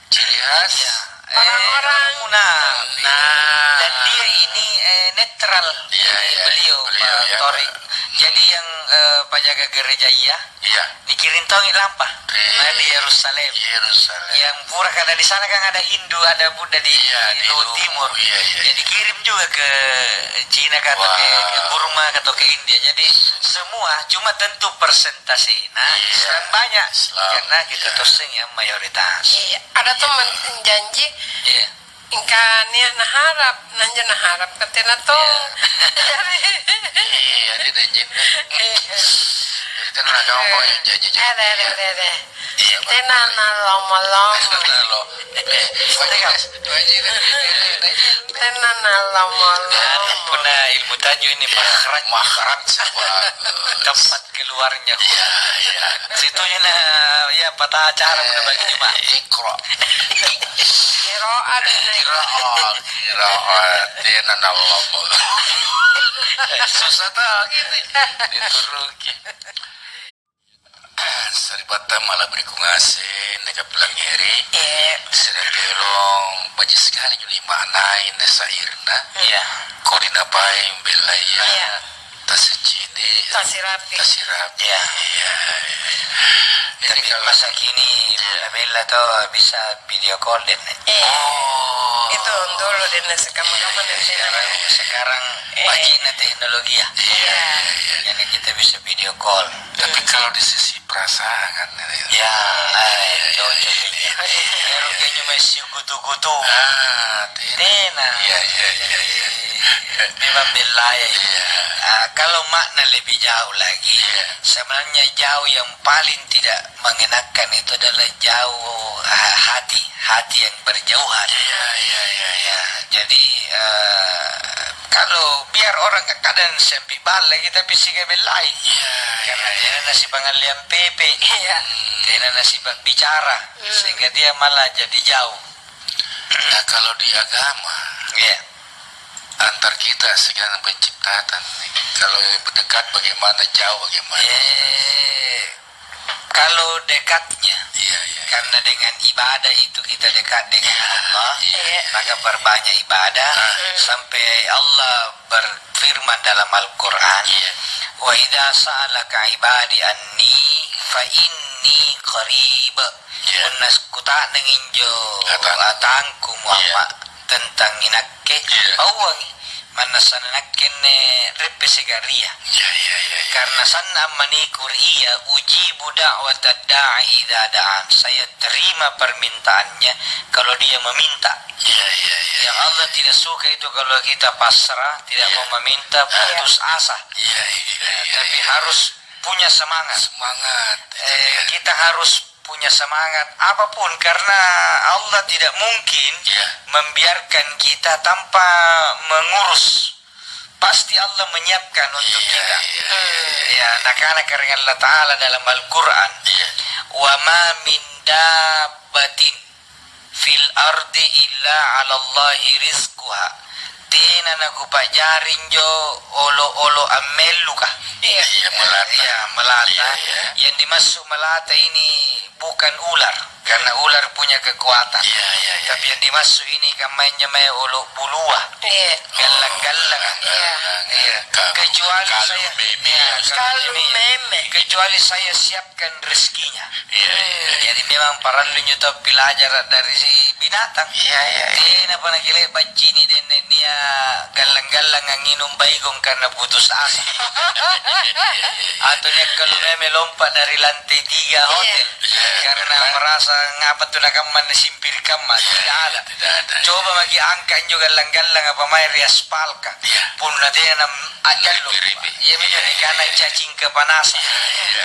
ciri khas orang-orang munafik. Dan dia ini netral. Beliau Pak Tori. Jadi yang penjaga gereja dikirim tahu lampah di Yerusalem. Yang pura karena di sana kan ada Hindu, ada Buddha di Luhut Timur. Jadi kirim juga ke Cina atau ke Burma atau ke India. Jadi semua cuma tentu persentase. Nah, Islam banyak karena kita toseng yang mayoritas. Iya, ada teman janji. Ingkanya naharap, nanja naharap ketina to. Dia janji. Itu agama mau janji. Ada. Tena nalom-lom. Tena nalom-lom. Pernah ilmu tajuk ini makhraj tempat keluarnya. Situnya ya patah acara bagi jemaah. Kiraat tena nalom. Susah tak gini dituruki. Saripata malah berkungasin dekat pelang heri. Sedang kelong baju sekali jadi maknain sairna. Kodina paing belaya. Tasicini. Tasirapi. Tapi masa kini Bella tuh bisa video call dan itu dulu dan sekarang sekarang bagaimana teknologi yang kita bisa video call. Tapi kalau di sisi perasaan kayaknya masih kutu-kutu memang belaya kalau makna lebih jauh lagi sebenarnya jauh yang paling tidak mengenakan itu adalah jauh hati yang berjauhan. Jadi kalau biar orang kadang sempi balik kita bisa belai karena dia nasi pengalian PP dia nasi bicara sehingga dia malah jadi jauh. Nah kalau di agama antar kita segala penciptaan kalau dekat bagaimana jauh bagaimana kalau dekatnya karena dengan ibadah itu kita dekat dengan Allah maka berbanyak ibadah sampai Allah berfirman dalam Al-Quran wa idza sa'alaka ibadi anni fa inni qarib unas kuta nenginjo atangku Muhammad tentang inakke awangi mana sananakke ne repesagaria karena sanna manikur iya ujibu da'watad da'i idza da'an saya terima permintaannya kalau dia meminta. Yang Allah tidak suka itu kalau kita pasrah tidak mau meminta putus asa. Tapi harus punya semangat. Kita harus punya semangat apapun karena Allah tidak mungkin membiarkan kita tanpa mengurus. Pasti Allah menyiapkan untuk kita. Nakana karena Allah Ta'ala dalam Al-Quran wa ma min dabbatin fil ardi illa 'ala Allahi rizquha tina nagupajarin jo olo ameluka melata yang dimaksud melata ini bukan ular karena ular punya kekuatan. Iya. Tapi yang dimaksud ini mainnya ulu buluah, galang-galang. Iya. Kecuali saya kecuali saya siapkan rezekinya. Iya. Jadi memang perlu nyuta pelajar dari si binatang. Iya. Tidak pernah kira bacini dan dia galang-galang ang inum baigong karena putus asa. Atau dia kalau meme lompat dari lantai 3 hotel karena merasa ngapa tuh nakaman simpir kamar. Tidak ada. Coba bagi angka juga galang-galang apa mai rias palka. Pun nanti nam ajal lo. Ia menjadi karena cacing kepanasan.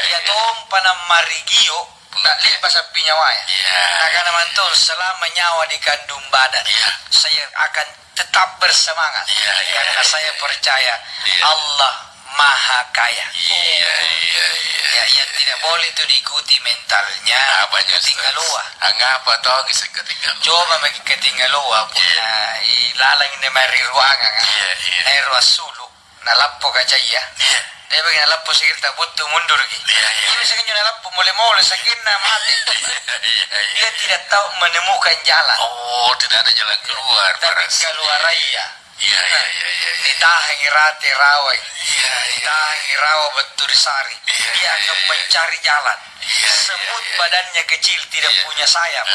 Dia tompa na marigio. Tak lepas api nyawanya. Nah, karena mantul selama nyawa di kandung badan, saya akan tetap bersemangat. Karena saya percaya Allah Maha Kaya. Ya, tidak boleh itu diikuti mentalnya. Ketinggal luar. Angapa toh bisa ketinggal. Coba bagi ketinggal luar punya ilalang ini mari ruangan. Ruang sulu. Nalapo kaca ya. Dia bagi nalapo sikit tak butuh mundur lagi. Dia bisa nalapo mulai sakin mati. Dia tidak tahu menemukan jalan. Oh, tidak ada jalan keluar. Tapi keluar raya. Iya. Ditahan irate rawai. Ditahan irawa betul sari. Dia akan mencari jalan. Semut badannya kecil tidak punya sayap.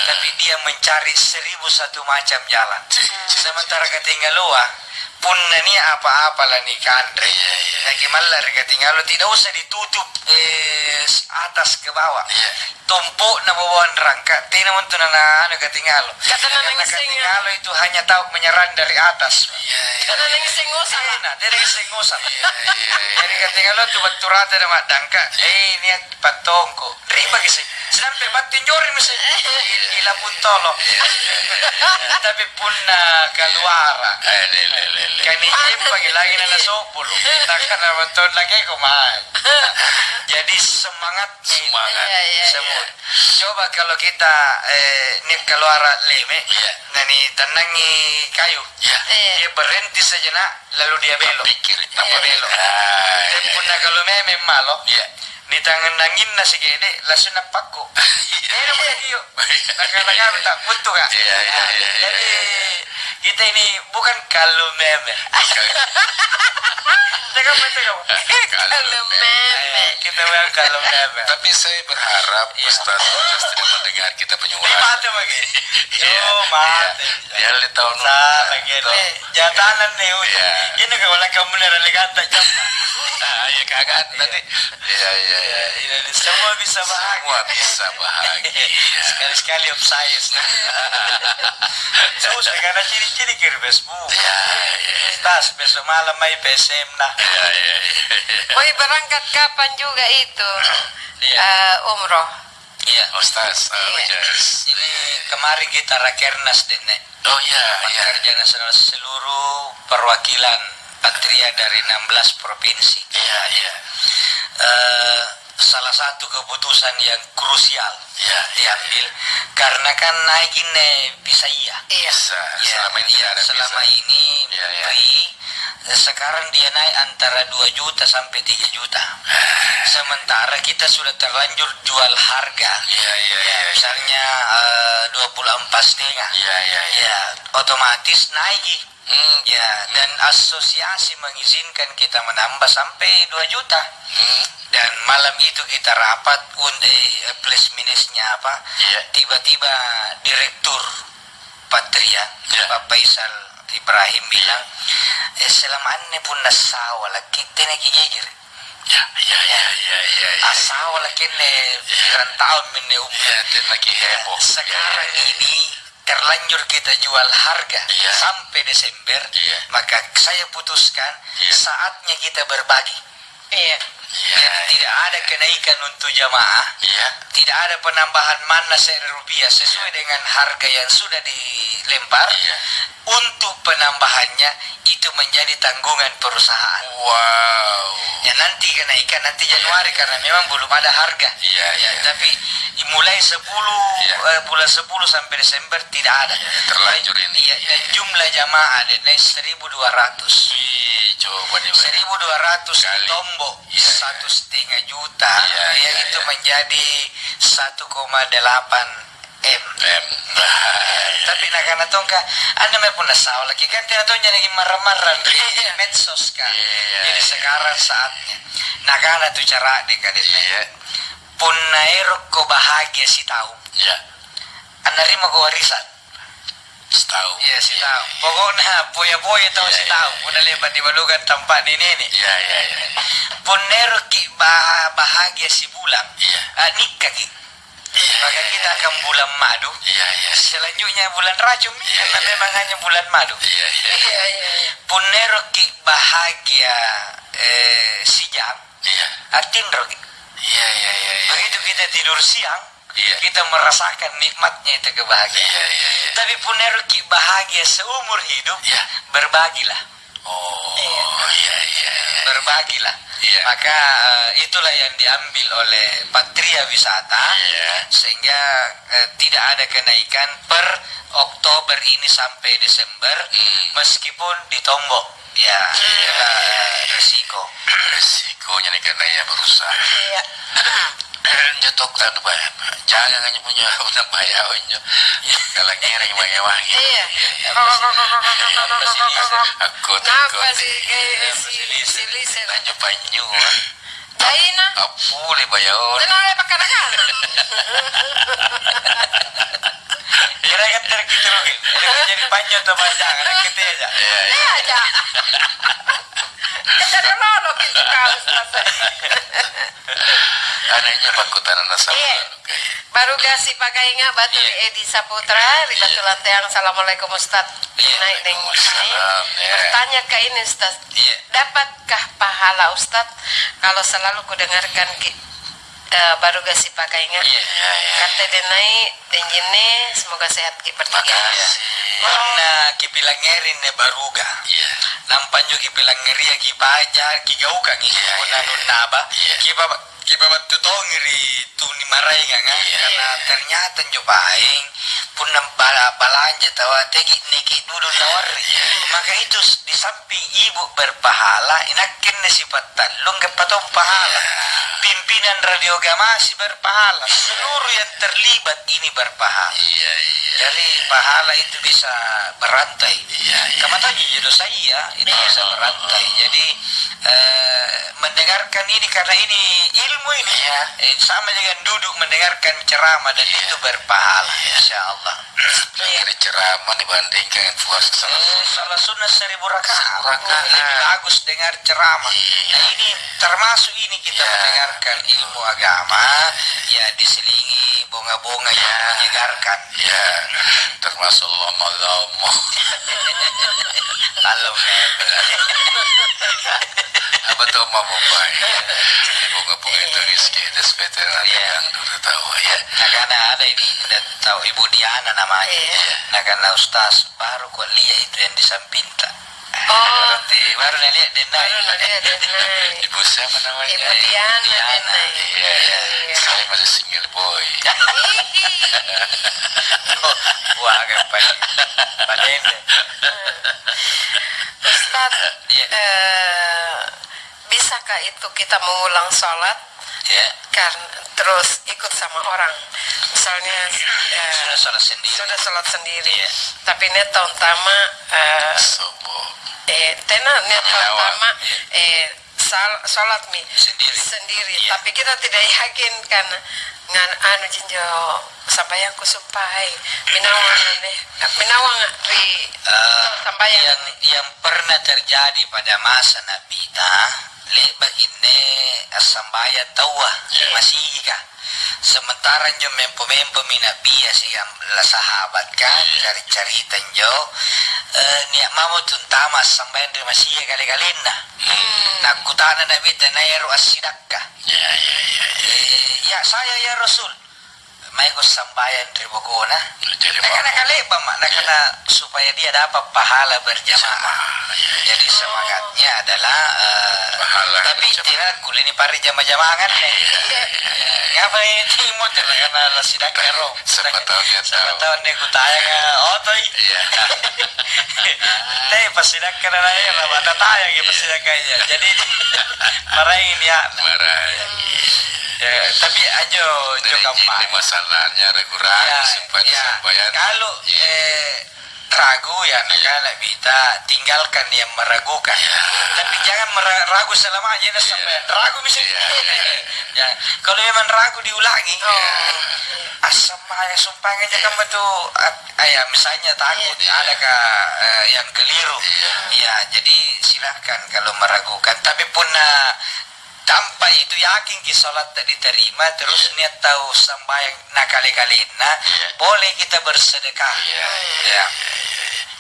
Tapi dia mencari 1001 macam jalan. Sementara ketinggal luar pun ini apa-apa lah nih kandre. Bagaimana ketinggalan tidak usah ditutup atas ke bawah. Tumpuk na bawaan rangka. Tidak untuk nana ketinggalan. Karena ketinggalan itu hanya tahu menyerang dari atas. Karena nang sengosa. Dari sengosa. Jadi ketinggalan tu betul rata nama dangka. Ini patongko. Terima kasih. Sampai batin jori mesti ilapun tolo. Tapi pun keluar. Kani pagi lagi nana sopul. Takkan nonton lagi kumain. Jadi semangat. Semut. Coba kalau kita nih keluar leme, nani tenangi kayu. Dia berhenti sejenak lalu dia belok. Belok. Tapi pun kalau memang malo. Di tangan nangin nasi gede langsung napakku. Ini apa yuk? Nakal-nakal tak butuh kak. Jadi kita ini bukan kalau meme. Kalau meme. Kita bukan kalau meme. Tapi saya berharap Ustaz tidak mendengar kita penyuluhan. Mati bagi. Mati. Dia lihat tahun salah gini. Jatanan nih. Ini kalau kamu beneran legata jam. Ya kagak nanti. Iya. Semua bisa bahagia. Sekali-sekali obsayes. Susah karena ciri-ciri kiri Facebook. Tas besok malam main PSM nah. Woi berangkat kapan juga itu? Umroh. Iya, Ustaz. Ini kemarin kita rakernas dene. Oh iya. Kerja nasional seluruh perwakilan Patria dari 16 provinsi. Iya. Salah satu keputusan yang krusial diambil karena kan naik ini bisa selama ini sekarang dia naik antara 2 juta sampai 3 juta. Sementara kita sudah terlanjur jual harga. Misalnya 24,5. Otomatis naik. Dan asosiasi mengizinkan kita menambah sampai 2 juta. Dan malam itu kita rapat plus minusnya apa? Tiba-tiba direktur Patria Pak Faisal Ibrahim bilang selama ini pun nasawa lah kita nak gigir. Asawa lah kene pikiran tahun ini lagi heboh. Sekarang ini terlanjur kita jual harga sampai Desember, maka saya putuskan saatnya kita berbagi. Tidak ada kenaikan untuk jamaah, tidak ada penambahan mana rupiah sesuai dengan harga yang sudah dilempar. Untuk penambahannya itu menjadi tanggungan perusahaan. Wow. Ya nanti kenaikan nanti Januari karena memang belum ada harga. Tapi mulai 10 bulan 10 sampai Desember tidak ada. Terlanjur ini. Dan jumlah jamaah ada naik 1.200. Coba 1.200 ditombok 1,5 juta. Itu menjadi 1,8 M. Tapi nakana tongka anda may pun nasaw lagi kan dia tuh jadi marah-marah di medsos kan. Jadi sekarang saatnya nakana tuh cara dekadetnya. Punairo ko bahagia si tahu. Ya. Anda rima ko warisan. Tahu. Iya si tahu. Pokoknya poya-poya tahu si tahu. Puna lebat di balugan tempat ini. Iya. Punairo ki bahagia si bulan. Nikah ki. Maka kita akan bulan madu. Selanjutnya bulan rajum. Karena memang hanya bulan madu. Punero ki bahagia siang. Artin rogi. Begitu kita tidur siang, kita merasakan nikmatnya itu kebahagiaan. Tapi punero ki bahagia seumur hidup. Berbagilah. Berbagilah. Maka itulah yang diambil oleh Patria Wisata sehingga tidak ada kenaikan per Oktober ini sampai Desember meskipun ditombok Resikonya nih karena ya berusaha. Nyetok tak bayar. Jangan hanya punya utang bayar onyo. Kalau ngereng mewah. Aku Kenapa sih si Lisa? Lanjut banyu. Aina. Apa le bayar? Kenapa pakai nakal? kira-kira tergitu rugi. Jadi panjang atau panjang, ada kita aja. Iya aja. Jadi lolo gitu kau Anehnya bakutan anak sama. Baru kasih pakai ingat batu di Edi Saputra di batu lantai. Assalamualaikum Ustaz. Naik dengan ini. Bertanya ke ini Ustaz. Dapatkah pahala Ustaz kalau selalu kudengarkan baru kasih pakai ingat. Kata dia naik dan jene semoga sehat ki pertigaan. Nah, kipilang ngerin ne baruga. Nampanyo kipilang ngeria ki pajar ki gauka ki punanun naba. Ki babat tutongiri tu ni marai nga karena ternyata jo paing pun balanja tawa tegi niki dulu nawari. Maka itu di samping ibu berpahala inakin ne sifat talung patong pahala. Pimpinan Radio Gamasi berpahala. Seluruh yang terlibat ini berpahala. Jadi pahala itu bisa berantai. Kamatanya jodoh saya itu bisa berantai. Jadi mendengarkan ini karena ini ilmu ini sama dengan duduk mendengarkan ceramah dan itu berpahala. Insya Allah. Dari ceramah dibandingkan puasa salah sunnah 1000 rakaat. Lebih bagus dengar ceramah. Nah ini termasuk ini kita mendengarkan ilmu agama ya diselingi bunga-bunga yang menyegarkan. Termasuk lama-lama. Kalau Apa tuh mau bapak? Bunga-bunga itu rizki itu sepeteran yang dulu tahu ya. Nah karena ada ini udah tahu Ibu Diana namanya. Nah karena Ustaz baru kok lihat itu yang di Sampinta. Baru lihat Denai. Ibu siapa namanya? Ibu Diana. Saya masih single boy. Wah apa ini? Padahal Ustaz, bisakah itu kita mengulang sholat karena terus ikut sama orang? Misalnya sudah sholat sendiri, tapi net tahun tama sholat sendiri. Tapi kita tidak yakin kan ngan anu jinjo sampai yang kusumpai minawang ri sampai yang pernah terjadi pada masa Nabi begini sambaya tawa masih kah sementara jo mempo Nabi sih yang sahabat kan dari cerita jo niat mau tuntama sampai dari masih kali-kali nah kutana Nabi tenayaru asidakah ya saya ya Rasul may ko sambayan tribukona karena kaleba karena supaya dia dapat pahala berjamaah jadi semangatnya adalah tapi tidak kulini pari jamaah kan ngapa ini timut karena sidak ero sepatahun nih kutaya ka otoy deh pasidak karena ya bata tayang ya pasidak aja jadi marahin ya Tapi aja kampanye masalahnya ragu-ragu supaya sembahyang. Kalau ragu ya nakala kita tinggalkan yang meragukan. Tapi jangan ragu selamanya sampai ragu misalnya. Ya, kalau memang ragu diulangi. Asam ayah sumpangan jangan betul ayah misalnya takut adakah yang keliru. Ya, jadi silahkan kalau meragukan. Tapi pun tanpa itu yakin ki salat tak diterima terus niat tahu sembahyang nakali-kali boleh kita bersedekah.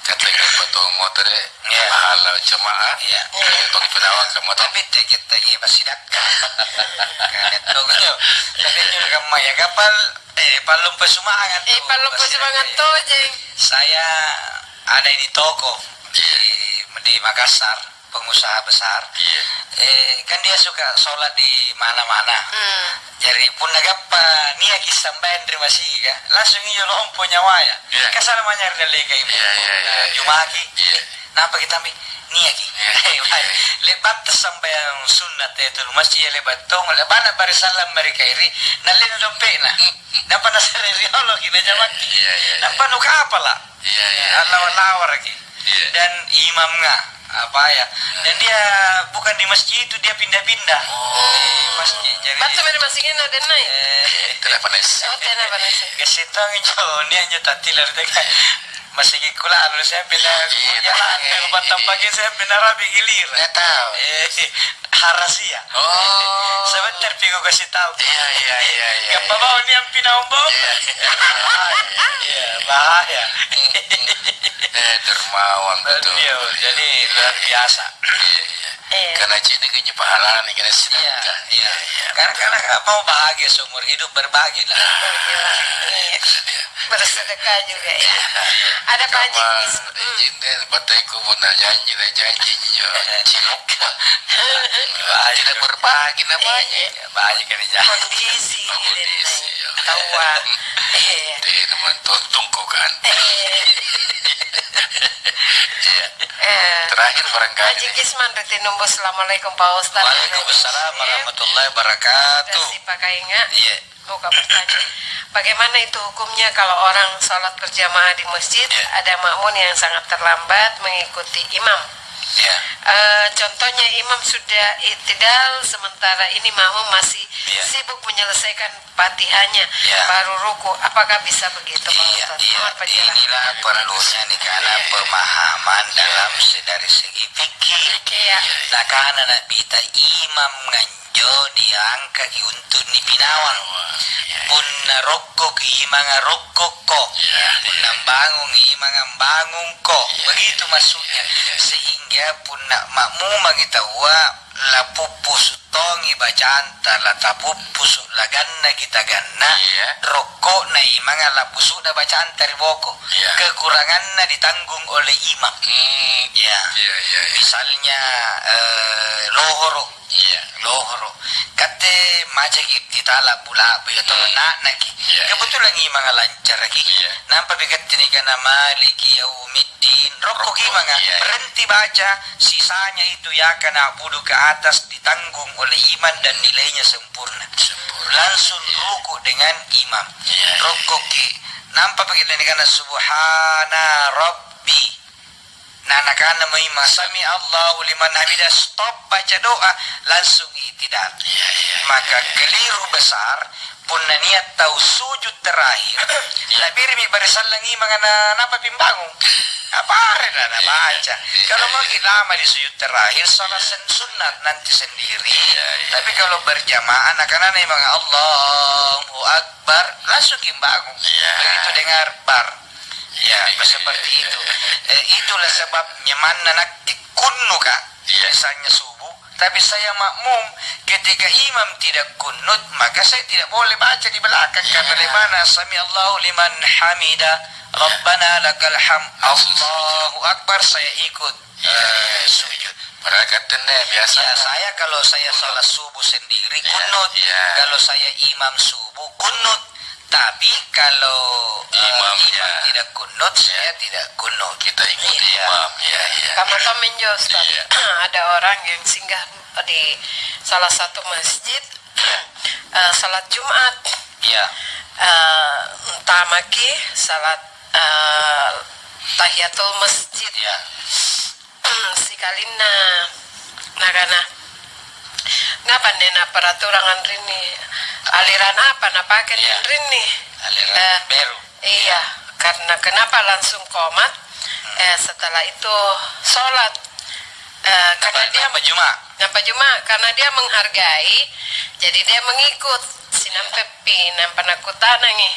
Kata potong motor pahala jemaah untuk penawang ke motor tapi kita ini masih dekat tapi juga maya kapal palung pesumangan palung pesumangan tuh jeng saya ada di toko di Makassar pengusaha besar kan dia suka sholat di mana-mana jadi pun nagapa niya kisambayan terima kasih kan langsung iyo lompo nyawanya kasar manyar dari kayak jumaki napa kita ambil niya ki lebat sambayang sunat itu masih lebat tong lebana barisalam mereka iri nalin dompena napa nasari riolo kita jamak napa nuka apa lah lawar lagi dan imam dan dia bukan di masjid itu dia pindah-pindah masjid jadi baca mana masjidnya ada naik telepones kesitang itu dia aja tatilar dekat masih kula lalu saya pindah jalan batang pagi saya pindah rapi gilir nggak tahu harasia sebentar pigo kasih tahu apa mau ni yang pindah ombong bahaya dermawan betul jadi luar biasa karena cini kayaknya pahala nih kena sedekah karena mau bahagia seumur hidup berbagi lah bersedekah juga ada banyak jinnya bataiku pun janji cilok tidak berbagi namanya banyak kan kondisi tahuan dia teman tunggu kan terakhir barangkali Haji Kisman reti nombor assalamualaikum Pak Ustaz. Waalaikumsalam warahmatullahi wabarakatuh. Kasih pakai ingat. Buka bertanya. Bagaimana itu hukumnya kalau orang sholat berjamaah di masjid ada makmum yang sangat terlambat mengikuti imam? Contohnya imam sudah i'tidal sementara ini makmum masih sibuk menyelesaikan Fatihahnya baru ruku. Apakah bisa begitu Pak Ustaz? Inilah perlunya nih karena pemahaman dalam dari segi fikih. Nah karena nak bita imam nganjo diangka untuk ni pinawang. Pun rokok imang rokok ko. Pun bangun imang bangun ko. Begitu maksudnya. Sehingga pun nak makmum kita la pupus tongi bacanta la tapupus la ganna kita ganna rokok na imang la pusu da bacanta riboko kekurangannya ditanggung oleh imam misalnya lohoro kate maja kita la pula begitu nak kebetulan imang lancar lagi nampak begitu ni kana maliki yaumiddin rokok imang berhenti baca sisanya itu ya kana budu ke atas ditanggung oleh imam dan nilainya sempurna. Langsung ruku dengan imam. Ruku nampak begitu ini karena subhana rabbi. Nakana mima sami Allahu liman hamidah stop baca doa langsung i'tidal. Maka keliru besar pun niat tahu sujud terakhir. Labir mi barisalang imang napa pimbangun. Apa na baca. Kalau mau lama di sujud terakhir salat sunat nanti sendiri. Tapi kalau berjamaah anak-anak memang Allahu Akbar langsung bangun. Begitu dengar bar. Seperti itu. Itulah sebabnya mana nak kunnu kak. Misalnya subuh. Tapi saya makmum ketika imam tidak kunut maka saya tidak boleh baca di belakang karena mana sami Allahu liman hamidah Rabbana lakal hamd Allahu Akbar saya ikut sujud. Perakatannya biasa saya kalau saya salat subuh sendiri kunut kalau saya imam subuh kunut tapi kalau imam tidak kunut saya tidak kunut kita ikut imam kamu peminjau ada orang yang singgah di salah satu masjid salat Jumat. Iya. Tamaki salat tahiyatul masjid. Iya. Sikalina nagana ngapa nena peraturan rini aliran apa napaken rini aliran baru. Iya, karena kenapa langsung komat setelah itu sholat karena dia nampak Juma karena dia menghargai, jadi dia mengikut sinampepi nampak nakutanangi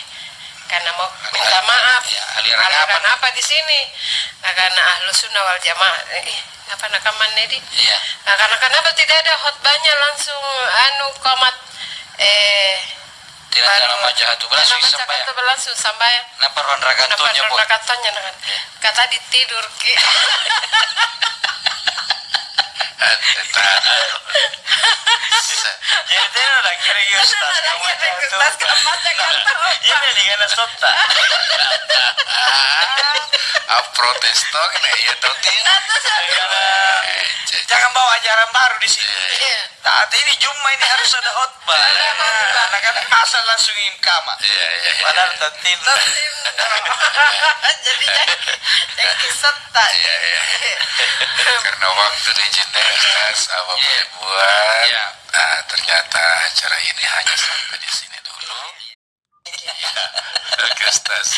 karena mau minta maaf. Aliran apa di sini? Nah, karena ahlu sunnah wal jamaah. Apa nakaman Nedi? Iya. Nah, karena kenapa tidak ada khutbahnya langsung komat tidak ada nama jahatu berlangsung sampai napa ron rakatonnya dengan kata ditidur ki. Jadi dia udah kira ustaz kamu ini nih karena sota. Protes tok nih ya totin. Jangan bawa ajaran baru di sini. Saat ini Juma ini harus ada khotbah. Anak-anak masa langsung kama. Padahal totin. Jadi jadi sota. Karena waktu diizinkan Ustaz apa boleh buat. Ternyata acara ini hanya sampai di sini dulu. Oke Ustaz.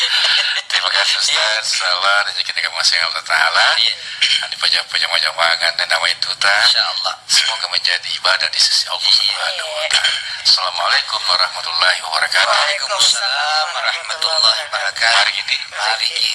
Terima kasih Ustaz. Salam rezeki dengan masing Allah Ta'ala. Ini panjang-panjang dan nama itu Insyaallah. semoga menjadi ibadah di sisi Allah Subhanahu wa Ta'ala. Assalamualaikum warahmatullahi wabarakatuh. Waalaikumsalam warahmatullahi wabarakatuh. Mari ini.